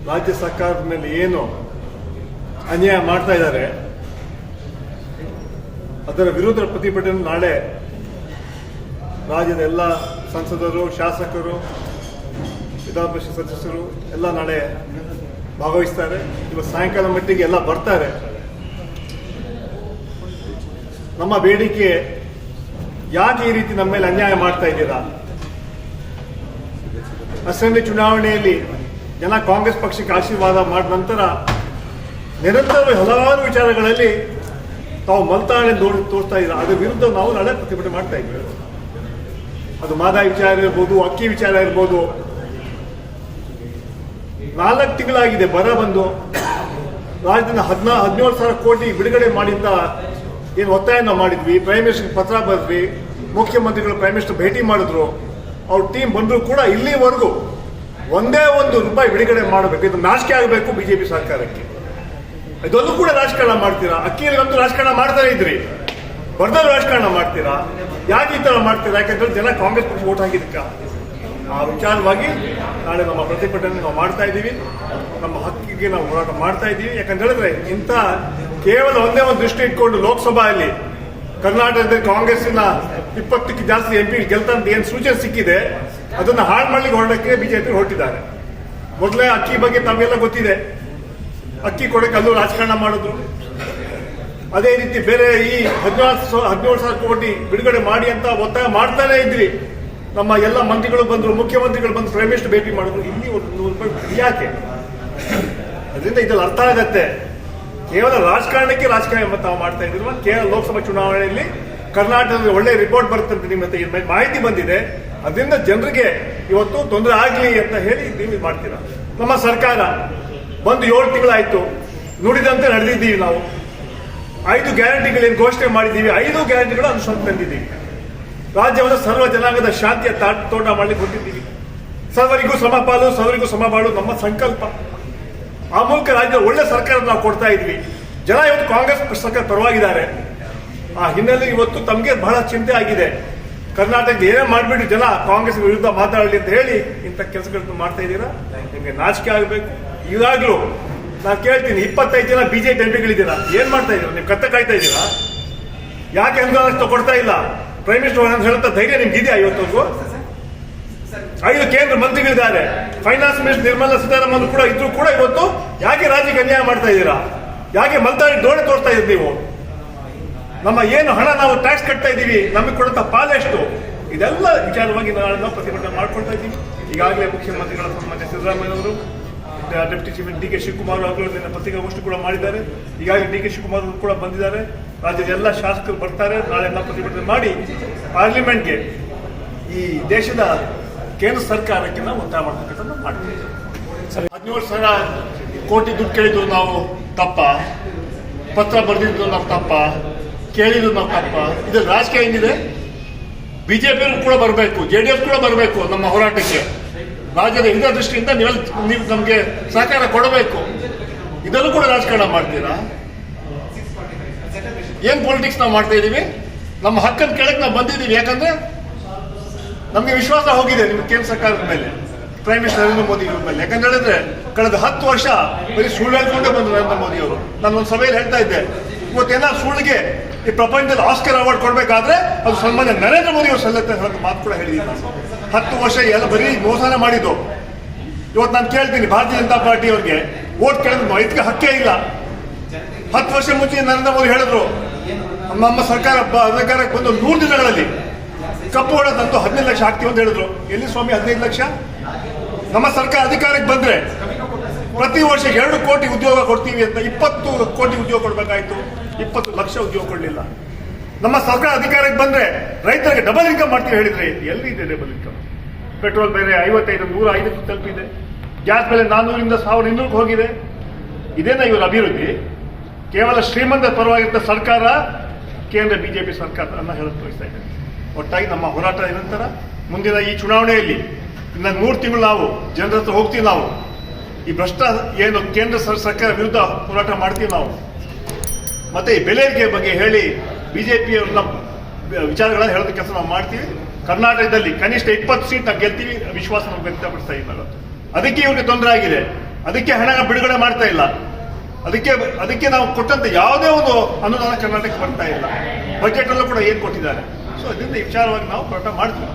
ರಾಜ್ಯ ಸರ್ಕಾರದ ಮೇಲೆ ಏನು ಅನ್ಯಾಯ ಮಾಡ್ತಾ ಇದ್ದಾರೆ ಅದರ ವಿರುದ್ಧ ಪ್ರತಿಭಟನೆ ನಾಳೆ ರಾಜ್ಯದ ಎಲ್ಲ ಸಂಸದರು, ಶಾಸಕರು, ವಿಧಾನ ಪರಿಷತ್ ಸದಸ್ಯರು ಎಲ್ಲ ನಾಳೆ ಭಾಗವಹಿಸ್ತಾರೆ. ಇವತ್ತು ಸಾಯಂಕಾಲ ಮಟ್ಟಿಗೆ ಎಲ್ಲ ಬರ್ತಾರೆ. ನಮ್ಮ ಬೇಡಿಕೆ, ಯಾಕೆ ಈ ರೀತಿ ನಮ್ಮ ಮೇಲೆ ಅನ್ಯಾಯ ಮಾಡ್ತಾ ಇದ್ದೀರಾ? ಅಸೆಂಬ್ಲಿ ಚುನಾವಣೆಯಲ್ಲಿ ಜನ ಕಾಂಗ್ರೆಸ್ ಪಕ್ಷಕ್ಕೆ ಆಶೀರ್ವಾದ ಮಾಡಿದ ನಂತರ ನಿರಂತರ ಹಲವಾರು ವಿಚಾರಗಳಲ್ಲಿ ತಾವು ಮಲ್ತಾಳೆ ತೋರಿಸ್ತಾ ಇದ್ದೀರಾ. ಅದರ ವಿರುದ್ಧ ನಾವು ನಾಳೆ ಪ್ರತಿಭಟನೆ ಮಾಡ್ತಾ ಇದ್ದೀವಿ. ಅದು ಮಾದಾಯ ವಿಚಾರ ಇರ್ಬೋದು, ಅಕ್ಕಿ ವಿಚಾರ ಇರ್ಬೋದು. 4 ತಿಂಗಳಾಗಿದೆ ಬರ ಬಂದು. ರಾಜ್ಯದಿಂದ 17,000 ಕೋಟಿ ಬಿಡುಗಡೆ ಮಾಡಿದ್ದ ಏನು ಒತ್ತಾಯ ನಾವು ಮಾಡಿದ್ವಿ. ಪ್ರೈಮ್ ಮಿನಿಸ್ಟರ್ ಪತ್ರ ಬರೆದ್ವಿ, ಮುಖ್ಯಮಂತ್ರಿಗಳು ಪ್ರೈಮ್ ಮಿನಿಸ್ಟರ್ ಭೇಟಿ ಮಾಡಿದ್ರು. ಅವ್ರ ಟೀಮ್ ಬಂದರೂ ಕೂಡ ಇಲ್ಲಿವರೆಗೂ ಒಂದೇ ಒಂದು ರೂಪಾಯಿ ಬಿಡುಗಡೆ ಮಾಡಬೇಕು. ಇದು ನಾಚಿಕೆ ಆಗಬೇಕು ಬಿಜೆಪಿ ಸರ್ಕಾರಕ್ಕೆ. ಇದೊಂದು ಕೂಡ ರಾಜಕಾರಣ ಮಾಡ್ತೀರಾ? ಅಕ್ಕಿಯಲ್ಲಂತೂ ರಾಜಕಾರಣ ಮಾಡ್ತಾ ಇದ್ರಿ, ಬರ್ದಲ್ಲೂ ರಾಜಕಾರಣ ಮಾಡ್ತೀರಾ? ಯಾಕೆ ಈ ತರ ಮಾಡ್ತೀರಾ? ಯಾಕಂದ್ರೆ ಜನ ಕಾಂಗ್ರೆಸ್ ಪಕ್ಷ ವೋಟ್ ಹಾಕಿದ್ದಕ್ಕ. ಆ ವಿಚಾರವಾಗಿ ನಾಳೆ ನಮ್ಮ ಪ್ರತಿಭಟನೆ ನಾವು ಮಾಡ್ತಾ ಇದ್ದೀವಿ. ನಮ್ಮ ಹಕ್ಕಿಗೆ ನಾವು ಹೋರಾಟ ಮಾಡ್ತಾ ಇದ್ದೀವಿ. ಯಾಕಂತ ಹೇಳಿದ್ರೆ ಇಂಥ ಕೇವಲ ಒಂದೇ ಒಂದು ದೃಷ್ಟಿ ಇಟ್ಕೊಂಡು ಲೋಕಸಭೆಯಲ್ಲಿ ಕರ್ನಾಟಕದಲ್ಲಿ ಕಾಂಗ್ರೆಸ್ಸಿನ 20ಕ್ಕೆ ಜಾಸ್ತಿ MP ಗೆಲ್ತಂತ ಏನು ಸೂಚನೆ ಸಿಕ್ಕಿದೆ, ಅದನ್ನ ಹಾಳು ಮಾಡ್ಲಿಕ್ಕೆ ಹೊರಡಕ್ಕೆ ಬಿಜೆಪಿ ಹೊರಟಿದ್ದಾರೆ. ಮೊದಲೇ ಅಕ್ಕಿ ಬಗ್ಗೆ ತಮಗೆಲ್ಲ ಗೊತ್ತಿದೆ. ಅಕ್ಕಿ ಕೊಡಕ್ಕೆ ಅಲ್ಲೂ ರಾಜಕಾರಣ ಮಾಡಿದ್ರು. ಅದೇ ರೀತಿ ಬೇರೆ ಈ 17,000 ಕೋಟಿ ಬಿಡುಗಡೆ ಮಾಡಿ ಅಂತ ಒತ್ತಾಯ ಮಾಡ್ತಾನೆ ಇದ್ರಿ. ನಮ್ಮ ಎಲ್ಲ ಮಂತ್ರಿಗಳು ಬಂದ್ರು, ಮುಖ್ಯಮಂತ್ರಿಗಳು ಬಂದು ಪ್ರೈಮ್ ಮಿನಿಸ್ಟರ್ ಭೇಟಿ ಮಾಡಿದ್ರು. ಇಲ್ಲಿ ಒಂದು 100 ರೂಪಾಯಿ ಯಾಕೆ? ಅದರಿಂದ ಇದ್ರಲ್ಲಿ ಅರ್ಥ ಆಗತ್ತೆ, ಕೇವಲ ರಾಜಕಾರಣಕ್ಕೆ ರಾಜಕಾರಣ ತಾವು ಮಾಡ್ತಾ ಇದ್ರು. ಕೇವಲ ಲೋಕಸಭಾ ಚುನಾವಣೆಯಲ್ಲಿ ಕರ್ನಾಟಕದಲ್ಲಿ ಒಳ್ಳೆ ರಿಪೋರ್ಟ್ ಬರುತ್ತೆ ನಿಮ್ಮ ಮಾಹಿತಿ ಬಂದಿದೆ. ಅದರಿಂದ ಜನರಿಗೆ ಇವತ್ತು ತೊಂದರೆ ಆಗಲಿ ಅಂತ ಹೇಳಿ ನೀವು ಮಾಡ್ತೀರಾ. ನಮ್ಮ ಸರ್ಕಾರ ಬಂದು 7 ತಿಂಗಳಾಯ್ತು, ನುಡಿದಂತೆ ನಡೆದಿದ್ದೀವಿ. ನಾವು 5 ಗ್ಯಾರಂಟಿಗಳೇನು ಘೋಷಣೆ ಮಾಡಿದ್ದೀವಿ, 5 ಗ್ಯಾರಂಟಿಗಳು ಅನುಷ್ಠಾನ ತಂದಿದ್ದೀವಿ. ರಾಜ್ಯವನ್ನು ಸರ್ವ ಜನಾಂಗದ ಶಾಂತಿಯ ತೋಟ ಮಾಡಲಿಕ್ಕೆ ಹೊರಟಿದ್ದೀವಿ. ಸರ್ವರಿಗೂ ಸಮಪಾಲು, ಸರ್ವರಿಗೂ ಸಮಬಾಳು ನಮ್ಮ ಸಂಕಲ್ಪ. ಆ ಮೂಲಕ ರಾಜ್ಯದ ಒಳ್ಳೆ ಸರ್ಕಾರ ನಾವು ಕೊಡ್ತಾ ಇದ್ವಿ. ಜನ ಇವತ್ತು ಕಾಂಗ್ರೆಸ್ ಸರ್ಕಾರ ಪರವಾಗಿದ್ದಾರೆ. ಆ ಹಿನ್ನೆಲೆ ಇವತ್ತು ತಮಗೆ ಬಹಳ ಚಿಂತೆ ಆಗಿದೆ. ಕರ್ನಾಟಕದ ಏನೇ ಮಾಡಿಬಿಟ್ಟು ಜನ ಕಾಂಗ್ರೆಸ್ ವಿರುದ್ಧ ಮಾತಾಡಲಿ ಅಂತ ಹೇಳಿ ಇಂಥ ಕೆಲಸಗಳನ್ನು ಮಾಡ್ತಾ ಇದ್ದೀರಾ. ನಿಮಗೆ ನಾಚಿಕೆ ಆಗಬೇಕು. ಈಗಾಗಲೂ ನಾನು ಕೇಳ್ತೀನಿ, 25 ಜನ ಬಿಜೆಪಿ MPಗಳಿದ್ದೀರಾ, ಏನ್ ಮಾಡ್ತಾ ಇದ್ದೀರಾ? ನೀವು ಕತ್ತ ಕಾಯ್ತಾ ಇದ್ದೀರಾ? ಯಾಕೆ ಅನುದಾನ ಕೊಡ್ತಾ ಇಲ್ಲ? ಪ್ರೈಮ್ ಮಿನಿಸ್ಟರ್ ಹೇಳುತ್ತಾ ಧೈರ್ಯ ನಿಮ್ಗೆ ಇದೆಯಾ? ಇವತ್ತವರೆಗೂ 5 ಕೇಂದ್ರ ಮಂತ್ರಿಗಳಿದ್ದಾರೆ. ಫೈನಾನ್ಸ್ ಮಿನಿಸ್ಟರ್ ನಿರ್ಮಲಾ ಸೀತಾರಾಮನ್ ಕೂಡ ಇದ್ರು ಕೂಡ ಇವತ್ತು ಯಾಕೆ ರಾಜ್ಯಕ್ಕೆ ಅನ್ಯಾಯ ಮಾಡ್ತಾ ಇದ್ದೀರಾ? ಯಾಕೆ ಮಲ್ತಾಡಿ ಧೋರಣೆ ತೋರಿಸ್ತಾ ಇದ್ದೀರಿ ನೀವು? ನಮ್ಮ ಏನು ಹಣ ನಾವು ಟ್ಯಾಕ್ಸ್ ಕಟ್ತಾ ಇದ್ದೀವಿ, ನಮಗೆ ಕೊಡುತ್ತಾ ಪಾಲೆಷ್ಟು? ಇದೆಲ್ಲ ವಿಚಾರವಾಗಿ ನಾವು ಪ್ರತಿಭಟನೆ ಮಾಡ್ಕೊಳ್ತಾ ಇದ್ದೀವಿ. ಈಗಾಗಲೇ ಮುಖ್ಯಮಂತ್ರಿಗಳ ಸನ್ಮಾನ್ಯ ಸಿದ್ದರಾಮಯ್ಯ ಅವರು, ಡೆಪ್ಟಿ ಚೀಫ್ DK ಶಿವಕುಮಾರ್ ಅವರು ಪತ್ರಿಕಾಗೋಷ್ಠಿ ಕೂಡ ಮಾಡಿದ್ದಾರೆ. ಈಗಾಗಲೇ DK ಶಿವಕುಮಾರ್ ಅವರು ಕೂಡ ಬಂದಿದ್ದಾರೆ. ರಾಜ್ಯದ ಎಲ್ಲ ಶಾಸಕರು ಬರ್ತಾರೆ. ನಾಳೆ ನಾವು ಪ್ರತಿಭಟನೆ ಮಾಡಿ ಪಾರ್ಲಿಮೆಂಟ್ಗೆ ಈ ದೇಶದ ಕೇಂದ್ರ ಸರ್ಕಾರಕ್ಕೆ ನಾವು ಒತ್ತಾಯ ಮಾಡಬೇಕಂತ ಮಾಡ್ತೀವಿ. 17,000 ಕೋಟಿ ದುಡ್ಡು ಕೇಳಿದ್ದು ನಾವು ತಪ್ಪ, ಪತ್ರ ಬರೆದಿದ್ದು ನಾವು ತಪ್ಪ, ಕೇಳಿದ್ದು ನಾವು ತಪ್ಪ. ಇದು ರಾಜಕೀಯ ಹೆಂಗಿದೆ? ಬಿಜೆಪಿ ಕೂಡ ಬರಬೇಕು, JDS ಕೂಡ ಬರಬೇಕು ನಮ್ಮ ಹೋರಾಟಕ್ಕೆ. ರಾಜ್ಯದ ಹಿತದೃಷ್ಟಿಯಿಂದ ನೀವು ನಮಗೆ ಸಹಕಾರ ಕೊಡಬೇಕು. ಇದನ್ನು ಕೂಡ ರಾಜಕಾರಣ ಮಾಡ್ತೀರಾ? ಏನ್ ಪೊಲಿಟಿಕ್ಸ್ ನಾವು ಮಾಡ್ತಾ ಇದೀವಿ? ನಮ್ಮ ಹಕ್ಕನ್ನು ಕೇಳಕ್ಕೆ ನಾವು ಬಂದಿದ್ದೀವಿ. ಯಾಕಂದ್ರೆ ನಮಗೆ ವಿಶ್ವಾಸ ಹೋಗಿದೆ ನಿಮ್ಮ ಕೇಂದ್ರ ಸರ್ಕಾರದ ಮೇಲೆ, ಪ್ರೈಮ್ ಮಿನಿಸ್ಟರ್ ನರೇಂದ್ರ ಮೋದಿ ಅವರ ಮೇಲೆ. ಯಾಕಂತ ಹೇಳಿದ್ರೆ ಕಳೆದ 10 ವರ್ಷ ಬರೀ ಸುಳ್ಳು ಹೇಳ್ಕೊಂಡೇ ಬಂದ್ರು ನರೇಂದ್ರ ಮೋದಿ ಅವರು. ನಾನು ಒಂದು ಸಭೆಯಲ್ಲಿ ಹೇಳ್ತಾ ಇದ್ದೆ, ಇವತ್ತೇನಾದ್ರು ಸುಳ್ಳಿಗೆ ಈ ಪ್ರಪಂಚದಲ್ಲಿ ಆಸ್ಕರ್ ಅವಾರ್ಡ್ ಕೊಡಬೇಕಾದ್ರೆ ಅದು ಸನ್ಮಾನ್ಯ ನರೇಂದ್ರ ಮೋದಿ ಅವರು ಸಲ್ಲತ್ತೆ ಹೇಳೋ ಮಾತು ಕೂಡ ಹೇಳಿದ್ದೀನಿ ನಾನು. 10 ವರ್ಷ ಎಲ್ಲ ಬರೀ ಮೋಸನ ಮಾಡಿದ್ದು. ಇವತ್ತು ನಾನು ಕೇಳ್ತೀನಿ, ಭಾರತೀಯ ಜನತಾ ಪಾರ್ಟಿ ಅವ್ರಿಗೆ ವೋಟ್ ಕೇಳಿದ್ರು ಇದಕ್ಕೆ ಹಕ್ಕೇ ಇಲ್ಲ. 10 ವರ್ಷ ಮುಂಚೆ ನರೇಂದ್ರ ಮೋದಿ ಹೇಳಿದ್ರು, ನಮ್ಮ ಸರ್ಕಾರ ಅಧಿಕಾರಕ್ಕೆ ಬಂದು 100 ದಿನಗಳಲ್ಲಿ ಕಪ್ಪು ಹಣ ತಂದು 15 ಲಕ್ಷ ಹಾಕ್ತೀವಿ ಅಂತ ಹೇಳಿದ್ರು. ಎಲ್ಲಿ ಸ್ವಾಮಿ 15 ಲಕ್ಷ? ನಮ್ಮ ಸರ್ಕಾರ ಅಧಿಕಾರಕ್ಕೆ ಬಂದ್ರೆ ಪ್ರತಿ ವರ್ಷ 2 ಕೋಟಿ ಉದ್ಯೋಗ ಕೊಡ್ತೀವಿ ಅಂತ 20 ಕೋಟಿ ಉದ್ಯೋಗ ಕೊಡ್ಬೇಕಾಯ್ತು, 20 ಲಕ್ಷ ಉದ್ಯೋಗ ಕೊಡಲಿಲ್ಲ. ನಮ್ಮ ಸರ್ಕಾರ ಅಧಿಕಾರಕ್ಕೆ ಬಂದ್ರೆ ರೈತರಿಗೆ ಡಬಲ್ ಇನ್ಕಮ್ ಮಾಡ್ತೀವಿ ಹೇಳಿದ್ರಿ. ಎಲ್ಲಿ ಇದೆ ಡಬಲ್ ಇನ್ಕಮ್? ಪೆಟ್ರೋಲ್ ಬೇರೆ 55, 105 ತಲುಪಿದೆ. ಗ್ಯಾಸ್ ಬೆಲೆ 400ರಿಂದ 1200 ಹೋಗಿದೆ. ಇದೇನ ಇವರ ಅಭಿವೃದ್ಧಿ? ಕೇವಲ ಶ್ರೀಮಂತ ಪರವಾಗಿದ್ದ ಸರ್ಕಾರ ಕೇಂದ್ರ ಬಿಜೆಪಿ ಸರ್ಕಾರ ಅನ್ನ ಹೇಳಕ್ ತೋರಿಸ್ತಾ ಇದೆ. ಒಟ್ಟಾಗಿ ನಮ್ಮ ಹೋರಾಟ ನಿರಂತರ. ಮುಂದಿನ ಈ ಚುನಾವಣೆಯಲ್ಲಿ ಇನ್ನ 3 ತಿಂಗಳು ನಾವು ಜನರ ಹತ್ರ ಹೋಗ್ತೀವಿ. ನಾವು ಈ ಭ್ರಷ್ಟ ಏನು ಕೇಂದ್ರ ಸರ್ಕಾರ ವಿರುದ್ಧ ಹೋರಾಟ ಮಾಡ್ತೀವಿ ನಾವು. ಮತ್ತೆ ಈ ಬೆಲೆ ಏರಿಕೆ ಬಗ್ಗೆ ಹೇಳಿ ಬಿಜೆಪಿಯವ್ರನ್ನ ವಿಚಾರಗಳನ್ನ ಹೇಳೋದ ಕೆಲಸ ನಾವು ಮಾಡ್ತೀವಿ. ಕರ್ನಾಟಕದಲ್ಲಿ ಕನಿಷ್ಠ 20 ಸೀಟ್ ನಾವು ಗೆಲ್ತೀವಿ ವಿಶ್ವಾಸ ನಾವು ವ್ಯಕ್ತಪಡಿಸ್ತಾ ಇದ್ದಾರೆ. ಅದಕ್ಕೆ ಇವ್ರಿಗೆ ತೊಂದರೆ ಆಗಿದೆ. ಅದಕ್ಕೆ ಹಣ ಬಿಡುಗಡೆ ಮಾಡ್ತಾ ಇಲ್ಲ. ಅದಕ್ಕೆ ನಾವು ಕೊಟ್ಟಂತ ಯಾವುದೇ ಒಂದು ಅನುದಾನ ಕರ್ನಾಟಕಕ್ಕೆ ಬರ್ತಾ ಇಲ್ಲ. ಬಜೆಟ್ ಅಲ್ಲೂ ಕೂಡ ಏನು ಕೊಟ್ಟಿದ್ದಾರೆ. ಸೊ ಅದರಿಂದ ವಿಚಾರವಾಗಿ ನಾವು ಹೋರಾಟ ಮಾಡ್ತೀವಿ.